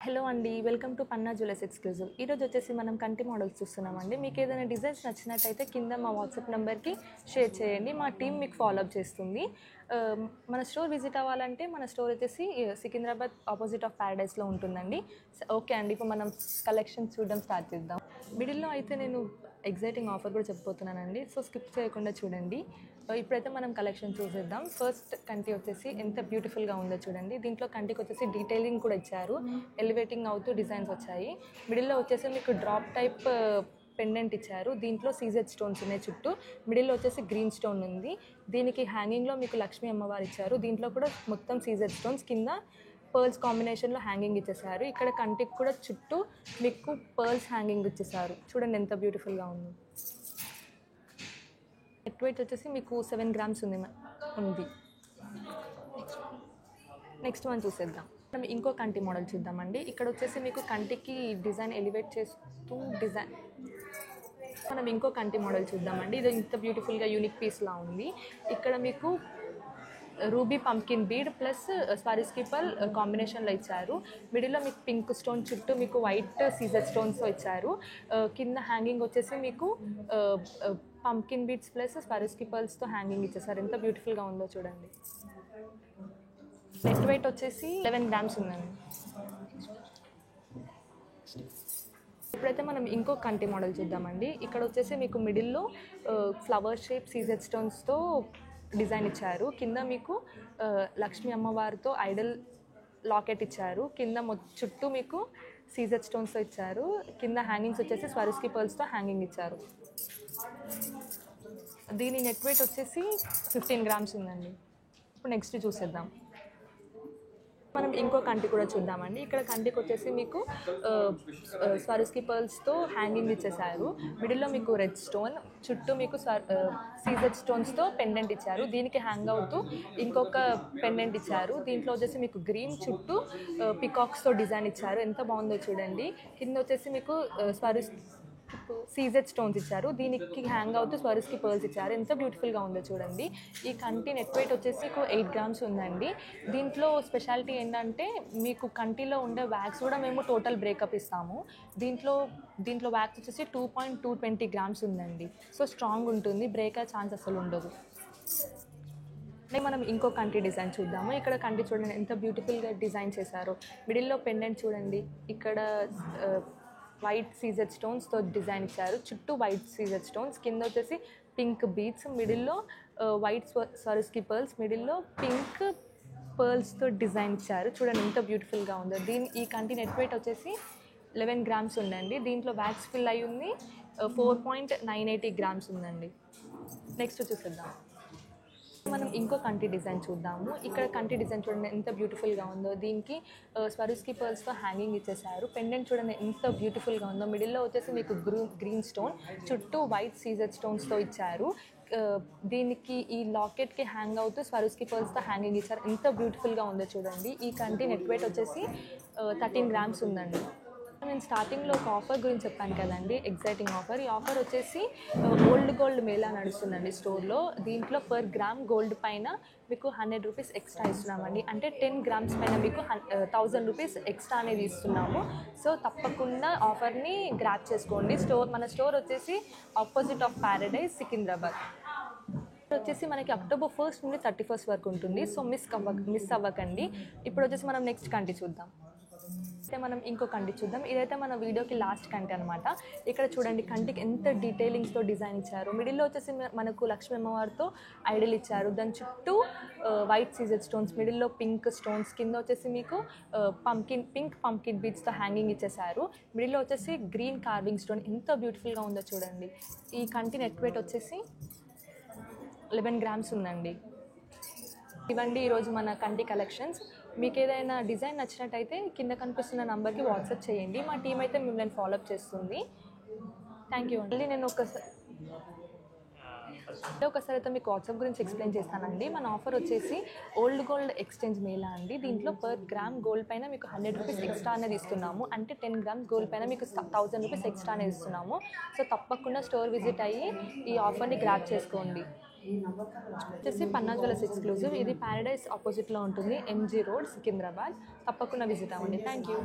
Hello అండి, welcome to Panna jewellers exclusive. ఈరోజు వచ్చేసి మనం కంటి మోడల్స్ చూస్తున్నామండి. మీకు ఏదైనా డిజైన్స్ నచ్చినట్టయితే కింద మా వాట్సాప్ నెంబర్కి షేర్ చేయండి, మా టీం మీకు ఫాలోఅప్ చేస్తుంది. మన స్టోర్ విజిట్ అవ్వాలంటే మన స్టోర్ వచ్చేసి సికింద్రాబాద్ ఆపోజిట్ ఆఫ్ ప్యారడైస్లో ఉంటుందండి. ఓకే అండి, ఇప్పుడు మనం కలెక్షన్ చూడడం స్టార్ట్ చేద్దాం. మిడిల్లో అయితే నేను ఎగ్జైటింగ్ ఆఫర్ కూడా చెప్పబోతున్నానండి, సో స్కిప్ చేయకుండా చూడండి. ఇప్పుడైతే మనం కలెక్షన్ చూసేద్దాం. ఫస్ట్ కంటి వచ్చేసి ఎంత బ్యూటిఫుల్గా ఉందో చూడండి. దీంట్లో కంటికి వచ్చేసి డీటెయిలింగ్ కూడా ఇచ్చారు, ఎలివేటింగ్ అవుతూ డిజైన్స్ వచ్చాయి. మిడిల్లో వచ్చేసి మీకు డ్రాప్ టైప్ పెండెంట్ ఇచ్చారు. దీంట్లో సీజెడ్ స్టోన్స్ ఉన్నాయి చుట్టూ. మిడిల్లో వచ్చేసి గ్రీన్ స్టోన్ ఉంది. దీనికి హ్యాంగింగ్లో మీకు లక్ష్మీ అమ్మవారు ఇచ్చారు. దీంట్లో కూడా మొత్తం సీజెడ్ స్టోన్స్, కింద పర్ల్స్ కాంబినేషన్లో హ్యాంగింగ్ ఇచ్చేసారు. ఇక్కడ కంటికి కూడా చుట్టూ మీకు పర్ల్స్ హ్యాంగింగ్ ఇచ్చేసారు. చూడండి ఎంత బ్యూటిఫుల్గా ఉంది. నెట్ వెయిట్ వచ్చేసి మీకు 7 గ్రామ్స్ ఉంది. నెక్స్ట్ వన్ చూసేద్దాం. మనం ఇంకో కంటి మోడల్ చూద్దామండి. ఇక్కడ వచ్చేసి మీకు కంటికి డిజైన్ ఎలివేట్ చేస్తూ మనం ఇంకో కంటి మోడల్ చూద్దామండి. ఇది ఇంత బ్యూటిఫుల్గా యూనిక్ పీస్లా ఉంది. ఇక్కడ మీకు రూబీ పంకిన్ బీడ్ ప్లస్ స్వారిస్కి పర్ల్ కాంబినేషన్లో ఇచ్చారు. మిడిల్లో మీకు పింక్ స్టోన్, చుట్టూ మీకు వైట్ సీజర్ స్టోన్స్తో ఇచ్చారు. కింద హ్యాంగింగ్ వచ్చేసి మీకు పంకిన్ బీడ్స్ ప్లస్ స్వారిస్కి పర్ల్స్తో హ్యాంగింగ్ ఇచ్చేసారు. ఎంత బ్యూటిఫుల్గా ఉందో చూడండి. నెట్ వెయిట్ వచ్చేసి 11 గ్రామ్స్ ఉందండి. ఇప్పుడైతే మనం ఇంకో కంటి మోడల్ చూద్దామండి. ఇక్కడ వచ్చేసి మీకు మిడిల్లో ఫ్లవర్ షేప్ సీజెడ్ స్టోన్స్తో డిజైన్ ఇచ్చారు. కింద మీకు లక్ష్మీ అమ్మవారితో ఐడల్ లాకెట్ ఇచ్చారు. కింద చుట్టూ మీకు సీజెడ్ స్టోన్స్తో ఇచ్చారు. కింద హ్యాంగింగ్స్ వచ్చేసి స్వారిస్కి పర్ల్స్తో హ్యాంగింగ్ ఇచ్చారు. దీని నెట్ వెయిట్ వచ్చేసి 15 గ్రామ్స్ ఉందండి. ఇప్పుడు నెక్స్ట్ చూసేద్దాం. మనం ఇంకో కంటి కూడా చూద్దామండి. ఇక్కడ కంటికి వచ్చేసి మీకు స్వారిస్కి పర్ల్స్తో హ్యాంగింగ్ ఇచ్చేసారు. మిడిల్లో మీకు రెడ్ స్టోన్, చుట్టూ మీకు సీజెడ్ స్టోన్స్తో పెండెంట్ ఇచ్చారు. దీనికి హ్యాంగ్ అవుతూ ఇంకొక పెండెంట్ ఇచ్చారు. దీంట్లో వచ్చేసి మీకు గ్రీన్, చుట్టూ పికాక్స్తో డిజైన్ ఇచ్చారు. ఎంత బాగుందో చూడండి. కింద వచ్చేసి మీకు సీజెడ్ స్టోన్స్ ఇచ్చారు. దీనికి హ్యాంగ్ అవుతూ స్వారిస్కి పర్ల్స్ ఇచ్చారు. ఎంత బ్యూటిఫుల్గా ఉందో చూడండి. ఈ కంటి నెట్ వెయిట్ వచ్చేసి 8 గ్రామ్స్ ఉందండి. దీంట్లో స్పెషాలిటీ ఏంటంటే మీకు కంటిలో ఉండే వ్యాక్స్ కూడా మేము టోటల్ బ్రేకప్ ఇస్తాము. దీంట్లో వ్యాక్స్ వచ్చేసి 2.220 గ్రామ్స్ ఉందండి. సో స్ట్రాంగ్ ఉంటుంది, బ్రేక్ అయ్యే ఛాన్స్ అసలు ఉండదు. మనం ఇంకో కంటి డిజైన్ చూద్దాము. ఇక్కడ కంటి చూడండి ఎంత బ్యూటిఫుల్గా డిజైన్ చేశారు. మిడిల్లో పెండెంట్ చూడండి. ఇక్కడ వైట్ సీజెడ్ స్టోన్స్తో డిజైన్ ఇచ్చారు. చుట్టూ వైట్ సీజెడ్ స్టోన్స్, కింద వచ్చేసి పింక్ బీడ్స్, మిడిల్లో వైట్ స్వారిస్కి పర్ల్స్, మిడిల్లో పింక్ పర్ల్స్తో డిజైన్ ఇచ్చారు. చూడండి ఎంత బ్యూటిఫుల్గా ఉందో. ఈ కంటి నెట్ వెయిట్ వచ్చేసి 11 గ్రామ్స్ ఉందండి. దీంట్లో వ్యాక్స్ ఫిల్ అయి ఉంది. 4.980 గ్రామ్స్ ఉందండి. నెక్స్ట్ చూసేద్దాం. మనం ఇంకో కంటి డిజైన్ చూద్దాము. ఇక్కడ కంటి డిజైన్ చూడండి ఎంత బ్యూటిఫుల్గా ఉందో. దీనికి స్వారిస్కి పర్ల్స్తో హ్యాంగింగ్ ఇచ్చేసారు. పెండెంట్ చూడండి ఎంత బ్యూటిఫుల్గా ఉందో. మిడిల్లో వచ్చేసి మీకు గ్రీన్ స్టోన్, చుట్టూ వైట్ సీజెడ్ స్టోన్స్తో ఇచ్చారు. దీనికి ఈ లాకెట్కి హ్యాంగ్ అవుతూ స్వారిస్కి పర్ల్స్తో హ్యాంగింగ్ ఇచ్చారు. ఎంత బ్యూటిఫుల్గా ఉందో చూడండి. ఈ కంటి నెట్ వెయిట్ వచ్చేసి 13 గ్రామ్స్ ఉందండి. నేను స్టార్టింగ్లో ఒక ఆఫర్ గురించి చెప్పాను కదండి, ఎగ్జైటింగ్ ఆఫర్. ఈ ఆఫర్ వచ్చేసి గోల్డ్ మేళా నడుస్తుందండి స్టోర్లో. దీంట్లో పర్ గ్రామ్ గోల్డ్ పైన మీకు 100 రూపీస్ ఎక్స్ట్రా ఇస్తున్నామండి. అంటే 10 గ్రామ్స్ పైన మీకు 1000 రూపీస్ ఎక్స్ట్రా అనేది ఇస్తున్నాము. సో తప్పకుండా ఆఫర్ని గ్రాప్ చేసుకోండి. మన స్టోర్ వచ్చేసి ఆపోజిట్ ఆఫ్ ప్యారడైజ్, సికింద్రాబాద్. వచ్చేసి మనకి అక్టోబర్ 1 నుండి 31 వరకు ఉంటుంది. సో మిస్ అవ్వకండి. ఇప్పుడు వచ్చేసి మనం నెక్స్ట్ కంటి చూద్దాం. అయితే మనం ఇంకో కంటి చూద్దాం. ఇదైతే మన వీడియోకి లాస్ట్ కంటి అనమాట. ఇక్కడ చూడండి కంటికి ఎంత డీటెయిలింగ్స్తో డిజైన్ ఇచ్చారు. మిడిల్లో వచ్చేసి మనకు లక్ష్మీ అమ్మవారితో ఐడల్ ఇచ్చారు. దాని చుట్టూ వైట్ సీజెడ్ స్టోన్స్, మిడిల్లో పింక్ స్టోన్స్, కింద వచ్చేసి మీకు పింక్ పంకిన్ బీడ్స్తో హ్యాంగింగ్ ఇచ్చేసారు. మిడిల్లో వచ్చేసి గ్రీన్ కార్వింగ్ స్టోన్. ఎంత బ్యూటిఫుల్గా ఉందో చూడండి. ఈ కంటి నెట్ వెయిట్ వచ్చేసి 11 గ్రామ్స్ ఉందండి. ఇవ్వండి ఈరోజు మన కంటి కలెక్షన్స్. మీకు ఏదైనా డిజైన్ నచ్చినట్టయితే కింద కనిపిస్తున్న నంబర్కి వాట్సాప్ చేయండి, మా టీం అయితే మిమ్మల్ని ఫాలోఅప్ చేస్తుంది. థ్యాంక్ యూ అండి. నేను ఒకసారి ఒకసారి అయితే మీకు వాట్సాప్ గురించి ఎక్స్ప్లెయిన్ చేస్తానండి. మన ఆఫర్ వచ్చేసి ఓల్డ్ గోల్డ్ ఎక్స్చేంజ్ మేళా అండి. దీంట్లో పర్ గ్రామ్ గోల్డ్ పైన మీకు 100 రూపీస్ ఎక్స్ట్రా అనేది ఇస్తున్నాము. అంటే 10 గ్రామ్స్ గోల్డ్ పైన మీకు 1000 రూపీస్ ఎక్స్ట్రా అనేది ఇస్తున్నాము. సో తప్పకుండా స్టోర్ విజిట్ అయ్యి ఈ ఆఫర్ని గ్రాప్ చేసుకోండి. వచ్చేసి పన్నా జ్యువెలర్స్ ఎక్స్క్లూజివ్. ఇది ప్యారడైజ్ ఆపోజిట్లో ఉంటుంది, ఎంజీ రోడ్, సికింద్రాబాద్. తప్పకుండా విజిట్ అవ్వండి. Thank you.